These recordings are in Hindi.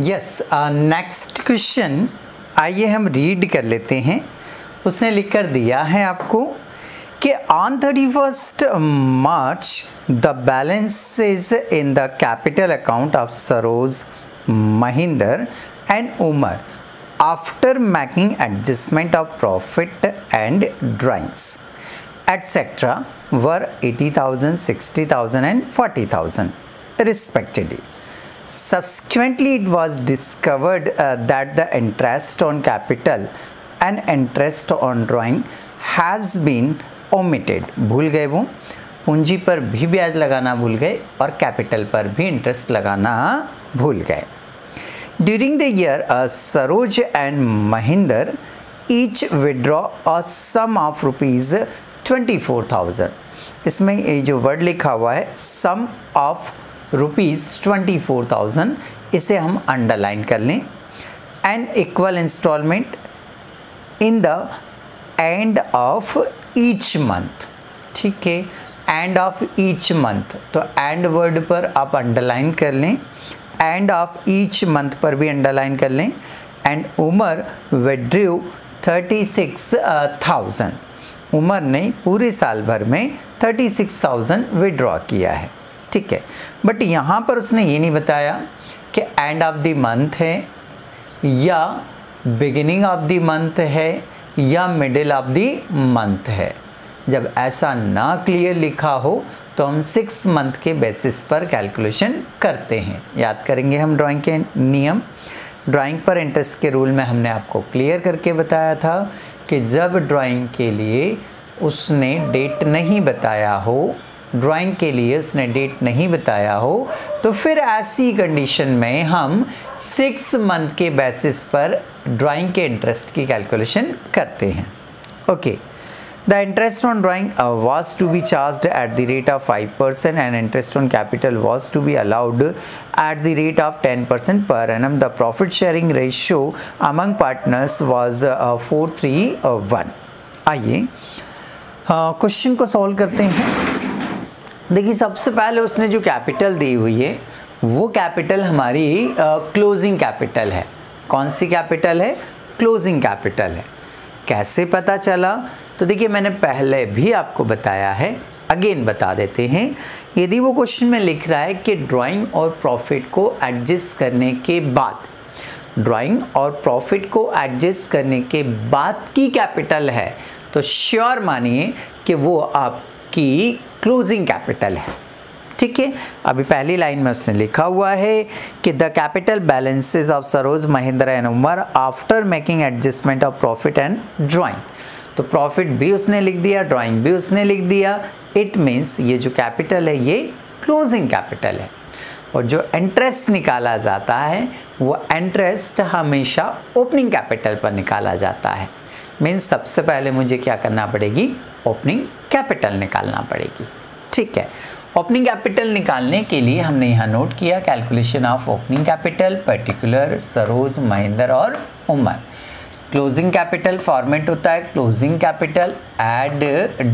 यस, नेक्स्ट क्वेश्चन आइए हम रीड कर लेते हैं। उसने लिख कर दिया है आपको कि on 31st March the balances in the capital account of Saroj, Mahinder and Umar after making adjustment of profit and drawings etc. were 80,000, 60,000 and 40,000 respectively. Subsequently, it was discovered that the interest on capital and interest on drawing has been omitted. भूल गए वो, पूंजी पर भी ब्याज लगाना भूल गए और कैपिटल पर भी इंटरेस्ट लगाना भूल गए. During the year, Saroj and Mahinder each withdraw a sum of rupees 24,000. इसमें ये जो वर्ड लिखा हुआ है सम ऑफ रुपीज़ 24,000, इसे हम अंडरलाइन कर लें. An equal instalment in the end of each month. ठीक है, एंड ऑफ ईच मंथ, तो एंड वर्ड पर आप अंडरलाइन कर लें, एंड ऑफ ईच मंथ पर भी अंडरलाइन कर लें. And Umar withdrew 36,000. उमर ने पूरे साल भर में 36,000 विड्रॉ किया है. ठीक है, बट यहाँ पर उसने ये नहीं बताया कि एंड ऑफ द मंथ है या बिगिनिंग ऑफ द मंथ है या मिडिल ऑफ द मंथ है. जब ऐसा ना क्लियर लिखा हो तो हम 6 मंथ के बेसिस पर कैलकुलेशन करते हैं. याद करेंगे हम ड्राइंग के नियम. ड्राइंग पर इंटरेस्ट के रूल में हमने आपको क्लियर करके बताया था कि जब ड्राइंग के लिए उसने डेट नहीं बताया हो, ड्राइंग के लिए उसने डेट नहीं बताया हो, तो फिर ऐसी कंडीशन में हम 6 मंथ के बेसिस पर ड्राइंग के इंटरेस्ट की कैलकुलेशन करते हैं. Okay, the interest on drawing was to be charged at the rate of 5% and interest on capital was to be allowed at the rate of 10% per annum. The profit sharing ratio among partners was 4:3:1. आइए क्वेश्चन को सॉल्व करते हैं. देखिए, सबसे पहले उसने जो कैपिटल दी हुई है वो कैपिटल हमारी क्लोजिंग कैपिटल है. कौन सी कैपिटल है? क्लोजिंग कैपिटल है. कैसे पता चला? तो देखिए, मैंने पहले भी आपको बताया है, अगेन बता देते हैं. यदि वो क्वेश्चन में लिख रहा है कि ड्राइंग और प्रॉफिट को एडजस्ट करने के बाद, ड्राइंग और प्रॉफिट को एडजस्ट करने के बाद की कैपिटल है, तो श्योर मानिए कि वो आपकी क्लोजिंग कैपिटल है. ठीक है, अभी पहली लाइन में उसने लिखा हुआ है कि the capital balances of Saroj, Mahindra and Umar after making adjustment of profit and drawing. तो प्रॉफिट भी उसने लिख दिया, ड्राइंग भी उसने लिख दिया. इट मीन्स ये जो कैपिटल है ये क्लोजिंग कैपिटल है. और जो इंटरेस्ट निकाला जाता है वो इंटरेस्ट हमेशा ओपनिंग कैपिटल पर निकाला जाता है. मीन्स सबसे पहले मुझे क्या करना पड़ेगी? ओपनिंग कैपिटल निकालना पड़ेगी. ठीक है, ओपनिंग कैपिटल निकालने के लिए हमने यहाँ नोट किया calculation of opening capital particular Saroj, Mahindra और उमर. क्लोजिंग कैपिटल फॉर्मेट होता है closing capital add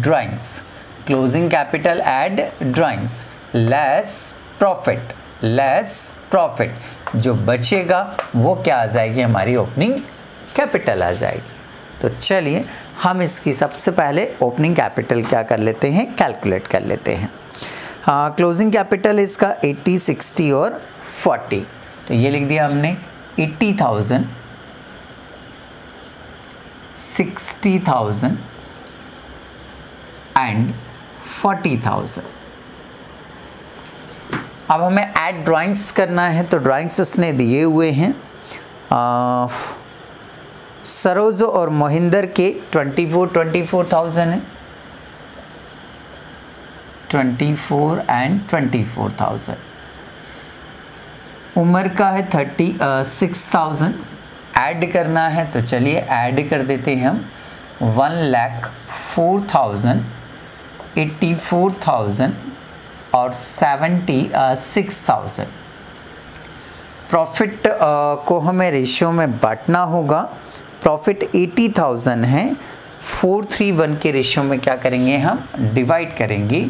drawings, closing capital add drawings less profit, less profit. जो बचेगा वो क्या आ जाएगी? हमारी ओपनिंग कैपिटल आ जाएगी. तो चलिए हम इसकी सबसे पहले ओपनिंग कैपिटल क्या कर लेते हैं? कैलकुलेट कर लेते हैं. क्लोजिंग कैपिटल इसका 80, 60 और 40. तो ये लिख दिया हमने 80,000, 60,000 एंड 40,000. अब हमें ऐड ड्राइंग्स करना है, तो ड्राइंग्स उसने दिए हुए हैं. सरोज और महिंदर के 24,000 है, 24 एंड 24,000. उमर का है 36,000. ऐड करना है तो चलिए ऐड कर देते हैं हम. 1,04,000, 84,000 और 76,000. प्रॉफिट को हमें रेशियो में बांटना होगा. प्रॉफिट 80,000 है, 4:3:1 के रेशियो में क्या करेंगे? हम डिवाइड करेंगे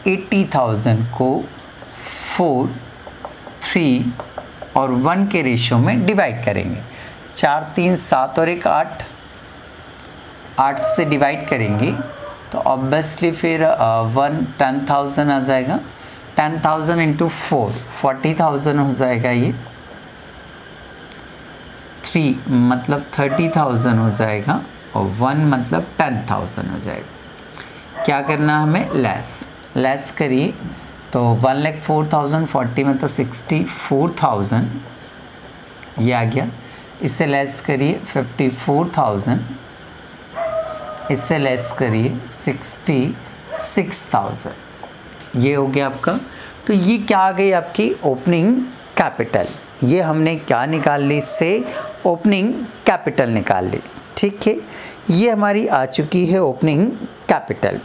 80,000 को 4, 3 और 1 के रेशियो में डिवाइड करेंगे। 4 3 7 और 1 8, 8 से डिवाइड करेंगे तो ऑब्वियसली फिर 10,000 आ जाएगा। 10,000 इंटू 4 40,000 हो जाएगा। ये 3 मतलब 30,000 हो जाएगा और 1 मतलब 10,000 हो जाएगा। क्या करना हमें, लेस करिए तो 1,04,000 40 में तो 64,000 ये आ गया। इससे लेस करिए 54,000, इससे लेस करिए 66,000, ये हो गया आपका। तो ये क्या आ गई आपकी ओपनिंग कैपिटल। ये हमने क्या निकाल ली, इससे ओपनिंग कैपिटल निकाल ली। ठीक है, ये हमारी आ चुकी है ओपनिंग कैपिटल।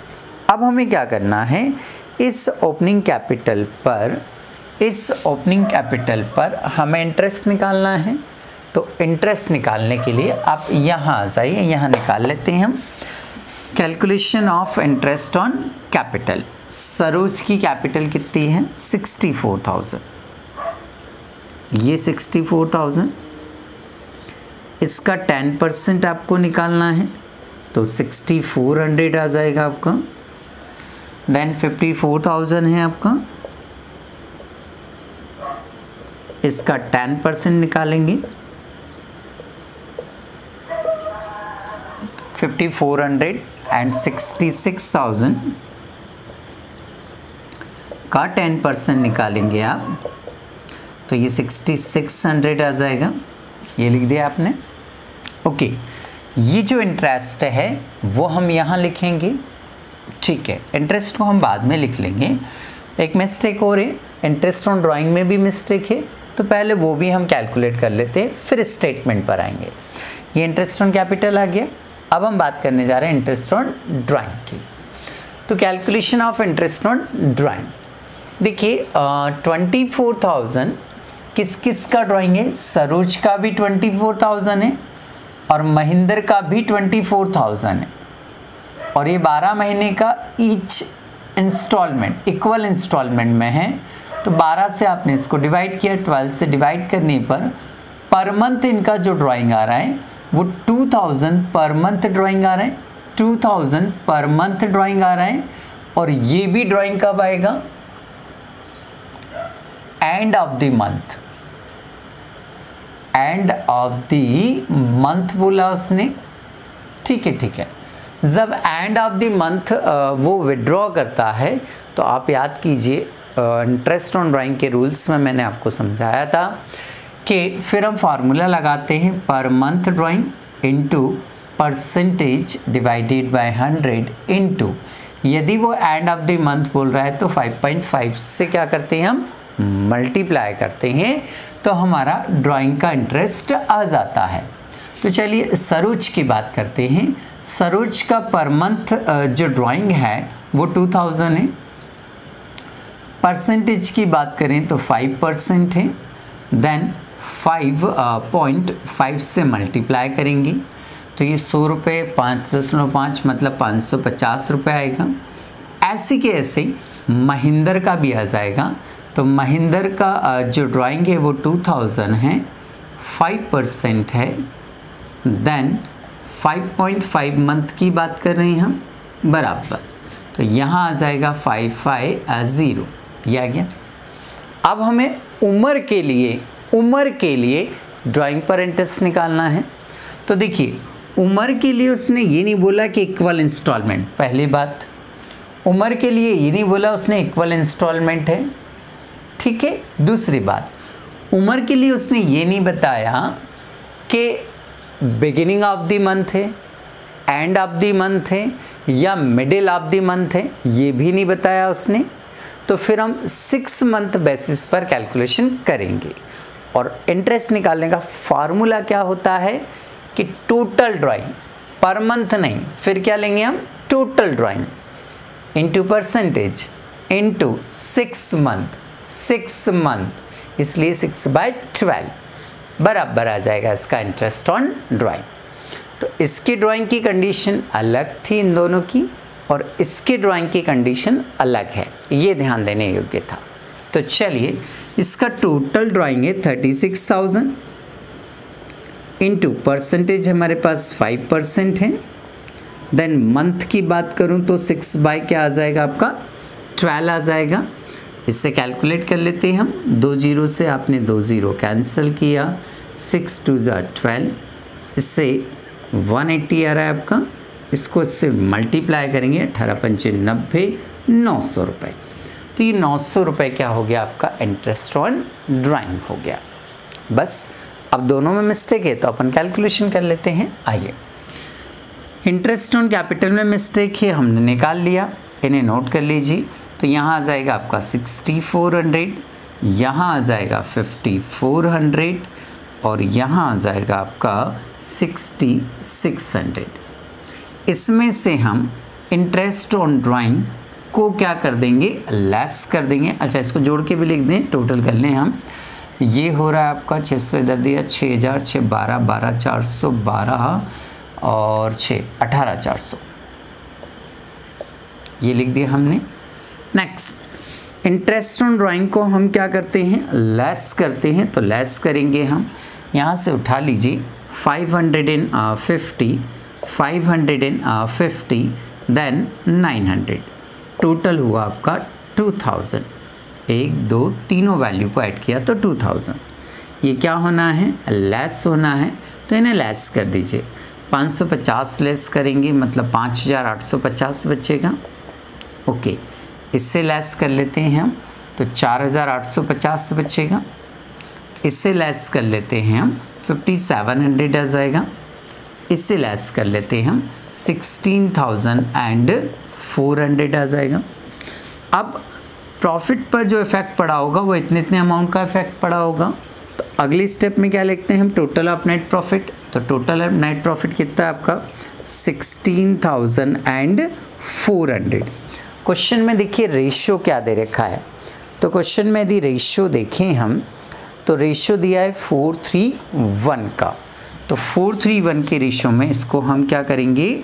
अब हमें क्या करना है, इस ओपनिंग कैपिटल पर हमें इंटरेस्ट निकालना है। तो इंटरेस्ट निकालने के लिए आप यहाँ आ जाइए, यहाँ निकाल लेते हैं हम। Calculation of interest on capital. Saroj की कैपिटल कितनी है, 64,000। ये 64,000, इसका 10% आपको निकालना है तो 6,400 आ जाएगा आपका। देन 54,000 है आपका, इसका 10% निकालेंगे 5400 एंड 66,000 का 10% निकालेंगे आप तो ये 6,600 आ जाएगा। ये लिख दिया आपने। ओके, ये जो इंटरेस्ट है वो हम यहाँ लिखेंगे। ठीक है, इंटरेस्ट को हम बाद में लिख लेंगे। एक मिस्टेक हो रही, इंटरेस्ट ऑन ड्राइंग में भी मिस्टेक है तो पहले वो भी हम कैलकुलेट कर लेते हैं, फिर स्टेटमेंट पर आएंगे। ये इंटरेस्ट ऑन कैपिटल आ गया। अब हम बात करने जा रहे हैं इंटरेस्ट ऑन ड्राइंग की। तो calculation of interest on drawing, देखिए 24,000 किस किस का ड्राइंग है, सरोज का भी 24,000 है और महेंद्र का भी 24,000 है। और ये 12 महीने का ईच इंस्टॉलमेंट इक्वल इंस्टॉलमेंट में है तो 12 से आपने इसको डिवाइड किया। 12 से डिवाइड करने पर मंथ इनका जो ड्राइंग आ रहा है वो 2,000 पर मंथ ड्राइंग आ रहा है। 2,000 पर मंथ ड्राइंग आ रहा है। और ये भी ड्राइंग कब आएगा, end of the month. End of the month बोला उसने। ठीक है, ठीक है। जब एंड ऑफ द मंथ वो विड्रॉ करता है तो आप याद कीजिए इंटरेस्ट ऑन ड्राइंग के रूल्स में मैंने आपको समझाया था कि फिर हम फार्मूला लगाते हैं per month drawing into percentage divided by 100 into, यदि वो एंड ऑफ द मंथ बोल रहा है तो 5.5 से क्या करते हैं हम मल्टीप्लाई करते हैं तो हमारा ड्राइंग का इंटरेस्ट आ जाता है। तो चलिए सरोज की बात करते हैं। सरोज का पर मंथ जो ड्राइंग है वो 2,000 है। परसेंटेज की बात करें तो 5% है। देन 5.5 से मल्टीप्लाई करेंगे तो ये 100 रुपये 5.5 मतलब 550 रुपये आएगा। ऐसे के ऐसे महेंद्र का भी आ जाएगा। तो महेंद्र का जो ड्राइंग है वो 2,000 है, 5% है। देन 5.5 मंथ की बात कर रहे हैं हम बराबर, तो यहाँ आ जाएगा 550, ये आ गया। अब हमें उम्र के लिए ड्राइंग पर इंटरेस्ट निकालना है। तो देखिए उम्र के लिए उसने ये नहीं बोला कि इक्वल इंस्टॉलमेंट, पहली बात। उम्र के लिए ये नहीं बोला उसने इक्वल इंस्टॉलमेंट है, ठीक है। दूसरी बात, उम्र के लिए उसने ये नहीं बताया कि बिगिनिंग ऑफ द मंथ है, एंड ऑफ द मंथ है या मिडिल ऑफ द मंथ है, ये भी नहीं बताया उसने। तो फिर हम 6 मंथ बेसिस पर कैलकुलेशन करेंगे। और इंटरेस्ट निकालने का फार्मूला क्या होता है कि टोटल ड्राइंग, पर मंथ नहीं, फिर क्या लेंगे हम total drawing into percentage into 6 month, 6 month, इसलिए 6/12 बराबर आ जाएगा इसका इंटरेस्ट ऑन ड्राइंग। तो इसकी ड्राइंग की कंडीशन अलग थी इन दोनों की और इसकी ड्राइंग की कंडीशन अलग है, ये ध्यान देने योग्य था। तो चलिए इसका टोटल ड्राइंग है 36,000 इंटू परसेंटेज हमारे पास 5% है। देन मंथ की बात करूं तो 6 बाय क्या आ जाएगा आपका 12 आ जाएगा। इससे कैलकुलेट कर लेते हैं हम, 2 जीरो से आपने 2 जीरो कैंसिल किया, 6 2 12, इससे 180 आ रहा है आपका। इसको इससे मल्टीप्लाई करेंगे, 18 पंचे 90, 900 रुपये। तो ये 900 रुपये क्या हो गया आपका इंटरेस्ट ऑन ड्राइंग हो गया। बस अब दोनों में मिस्टेक है तो अपन कैलकुलेशन कर लेते हैं। आइए, इंटरेस्ट ऑन कैपिटल में मिस्टेक है, हमने निकाल लिया, इन्हें नोट कर लीजिए। तो यहाँ आ जाएगा आपका 6400, यहाँ आ जाएगा 5400 और यहाँ आ जाएगा आपका 6600। इसमें से हम इंटरेस्ट ऑन ड्राइंग को क्या कर देंगे, लेस कर देंगे। अच्छा, इसको जोड़ के भी लिख दें, टोटल कर लें हम। ये हो रहा है आपका 600, इधर दिया 6000, 6 12, 12 412 और 6 18,400, ये लिख दिया हमने। नेक्स्ट, इंटरेस्ट ऑन ड्राइंग को हम क्या करते हैं, लेस करते हैं। तो लेस करेंगे हम, यहाँ से उठा लीजिए 550, 550 देन 900, टोटल हुआ आपका 2000। 1 2 तीनों वैल्यू को ऐड किया तो 2000। ये क्या होना है, लेस होना है, तो इन्हें लेस कर दीजिए। 550 लेस करेंगे मतलब 5850 बचेगा। ओके, इससे लेस कर लेते हैं हम तो 4850 बचेगा। इससे लेस कर लेते हैं हम 5700 आ जाएगा। इससे लेस कर लेते हैं हम 16,400 आ जाएगा। अब प्रॉफिट पर जो इफेक्ट पड़ा होगा वो इतने अमाउंट का इफेक्ट पड़ा होगा। तो अगली स्टेप में क्या लिखते हैं हम, टोटल ऑफ नेट प्रॉफिट। तो टोटल ऑफ नेट प्रॉफिट कितना है आपका 16,400। क्वेश्चन में देखिए रेशियो क्या दे रखा है। तो क्वेश्चन में यदि रेशियो देखें हम तो रेशियो दिया है 4:3:1 का। तो 4:3:1 के रेशियो में इसको हम क्या करेंगे,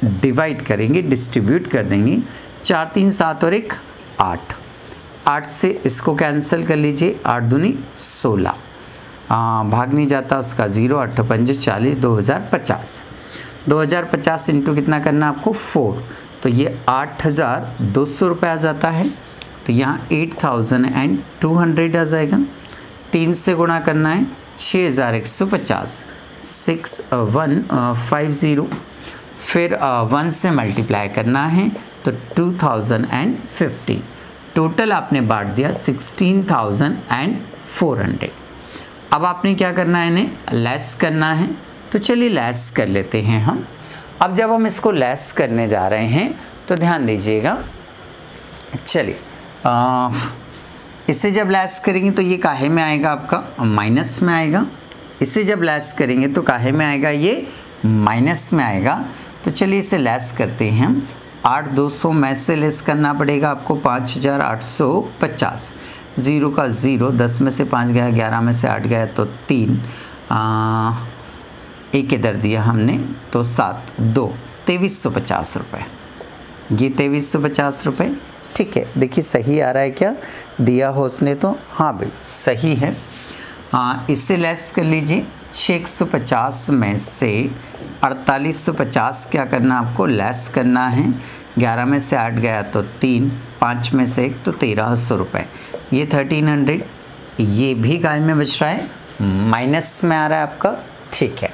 डिवाइड करेंगे, डिस्ट्रीब्यूट कर देंगे। 4 3 7 और 1 8, 8 से इसको कैंसिल कर लीजिए, 8 दूनी 16, भाग नहीं जाता उसका 0, 8 5 40, 2050। 2050 इंटू कितना करना आपको 4, तो ये 8200 रुपये आ जाता है। तो यहाँ 8200 आ जाएगा। 3 से गुणा करना है 6150, 6150, फिर 1 से मल्टीप्लाई करना है तो 2050। टोटल आपने बांट दिया 16,400। अब आपने क्या करना है, इन्हें लेस करना है। तो चलिए लेस कर लेते हैं हम। अब जब हम इसको लेस करने जा रहे हैं तो ध्यान दीजिएगा, चलिए इससे जब लेस करेंगे तो ये काहे में आएगा आपका, माइनस में आएगा। इससे जब लेस करेंगे तो काहे में आएगा, ये माइनस में आएगा। तो चलिए इसे लेस करते हैं हम। 8200 में से लेस करना पड़ेगा आपको 5850, 0 का 0, 10 में से 5 गया, 11 में से 8 गया तो 3, 1 इधर दिया हमने तो 7, 2, 2350 रुपये। ये 2350 रुपये, ठीक है। देखिए सही आ रहा है क्या, दिया हो उसने तो, हाँ भाई सही है। इससे लेस कर लीजिए। 650 में से 4850 क्या करना आपको, लेस करना है। 11 में से 8 गया तो 3, 5 में से 1 तो 1300 रुपये। ये 1300, ये भी गाय में बच रहा है, माइनस में आ रहा है आपका, ठीक है।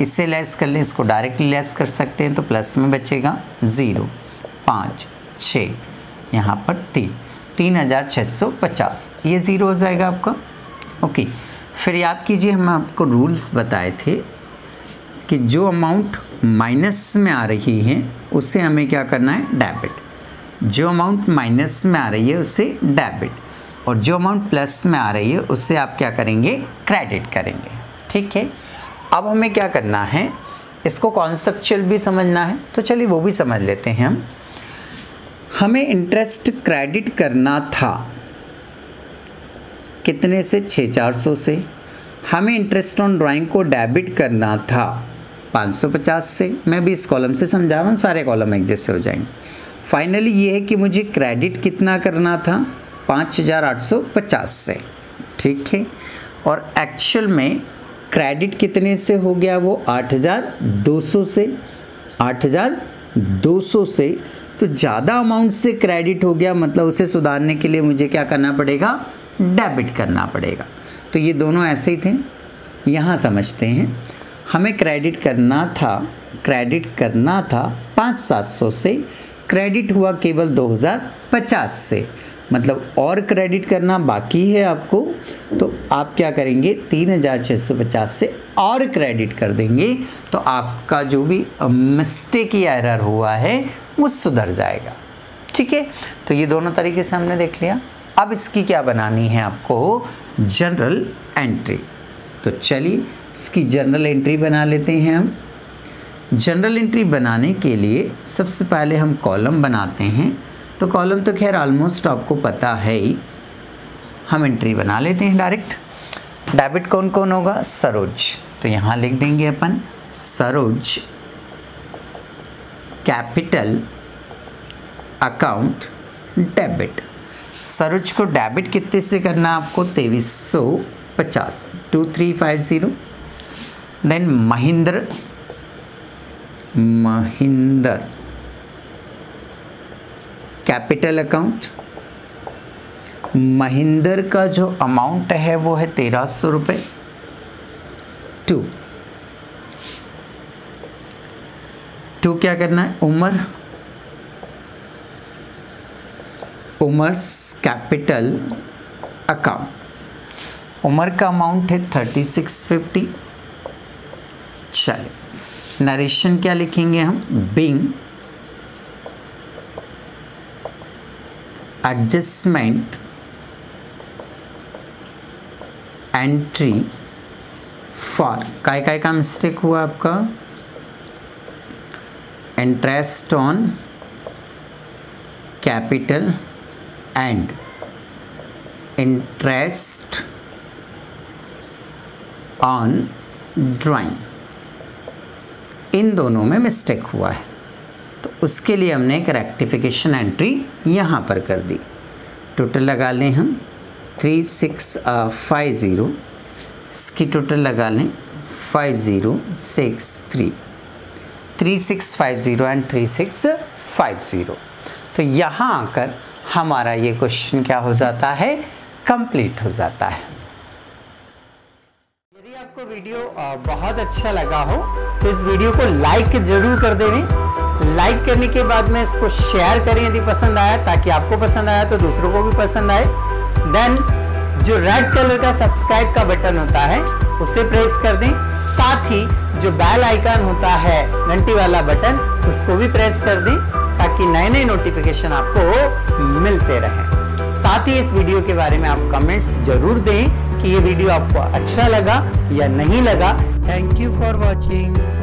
इससे लेस कर लें, इसको डायरेक्टली लेस कर सकते हैं तो प्लस में बचेगा 0, 5, 6, यहाँ पर 3, 3650, ये 0 हो जाएगा आपका। ओके, फिर याद कीजिए हम आपको रूल्स बताए थे कि जो अमाउंट माइनस में आ रही है उसे हमें क्या करना है, डेबिट। जो अमाउंट माइनस में आ रही है उससे डेबिट, और जो अमाउंट प्लस में आ रही है उससे आप क्या करेंगे, क्रेडिट करेंगे, ठीक है। अब हमें क्या करना है, इसको कॉन्सेप्चुअल भी समझना है, तो चलिए वो भी समझ लेते हैं हम। हमें इंटरेस्ट क्रेडिट करना था कितने से, 6400 से। हमें इंटरेस्ट ऑन ड्राइंग को डेबिट करना था 550 से। मैं भी इस कॉलम से समझा रहा हूँ, सारे कॉलम एक जैसे हो जाएंगे। फाइनली ये है कि मुझे क्रेडिट कितना करना था, 5850 से। ठीक है। और एक्चुअल में क्रेडिट कितने से हो गया, वो 8,200 से, 8,200 से। तो ज़्यादा अमाउंट से क्रेडिट हो गया, मतलब उसे सुधारने के लिए मुझे क्या करना पड़ेगा, डेबिट करना पड़ेगा। तो ये दोनों ऐसे ही थे। यहाँ समझते हैं, हमें क्रेडिट करना था 5,700 से, क्रेडिट हुआ केवल 2,050 से, मतलब और क्रेडिट करना बाकी है आपको। तो आप क्या करेंगे, 3,650 से और क्रेडिट कर देंगे, तो आपका जो भी मिस्टेक या एरर हुआ है वो सुधर जाएगा। ठीक है, तो ये दोनों तरीके से हमने देख लिया। अब इसकी क्या बनानी है आपको, जनरल एंट्री। तो चलिए इसकी जनरल एंट्री बना लेते हैं हम। जनरल एंट्री बनाने के लिए सबसे पहले हम कॉलम बनाते हैं। तो कॉलम तो खैर ऑलमोस्ट आपको पता है ही, हम एंट्री बना लेते हैं डायरेक्ट। डेबिट कौन कौन होगा, सरोज। तो यहाँ लिख देंगे अपन Saroj capital account debit. Saroj को डेबिट कितने से करना आपको, 2350, 2350। Then Mahindra capital account, Mahindra का जो अमाउंट है वो है 1,300 रुपये। टू क्या करना है, उमर कैपिटल अकाउंट। उमर का अमाउंट है 3650। चलिए नरेशन क्या लिखेंगे हम, बिंग एडजस्टमेंट एंट्री फॉर, काय का मिस्टेक हुआ आपका, interest on capital and interest on drawing, इन दोनों में मिस्टेक हुआ है। तो उसके लिए हमने एक रेक्टिफिकेशन एंट्री यहाँ पर कर दी। टोटल लगा लें हम 3650, इसकी टोटल लगा लें 5063, 3650 एंड 3650। तो यहाँ आकर हमारा ये क्वेश्चन क्या हो जाता है, कंप्लीट हो जाता है। यदि आपको वीडियो बहुत अच्छा लगा हो तो इस वीडियो को लाइक जरूर कर देवें। लाइक करने के बाद में इसको शेयर करें यदि पसंद आया, ताकि आपको पसंद आया तो दूसरों को भी पसंद आए। देन जो रेड कलर का सब्सक्राइब का बटन होता है उसे प्रेस कर दें। साथ ही जो बेल आइकन होता है घंटी वाला बटन, उसको भी प्रेस कर दें, ताकि नए नए नोटिफिकेशन आपको मिलते रहें। साथ ही इस वीडियो के बारे में आप कमेंट्स जरूर दें कि ये वीडियो आपको अच्छा लगा या नहीं लगा। Thank you for watching.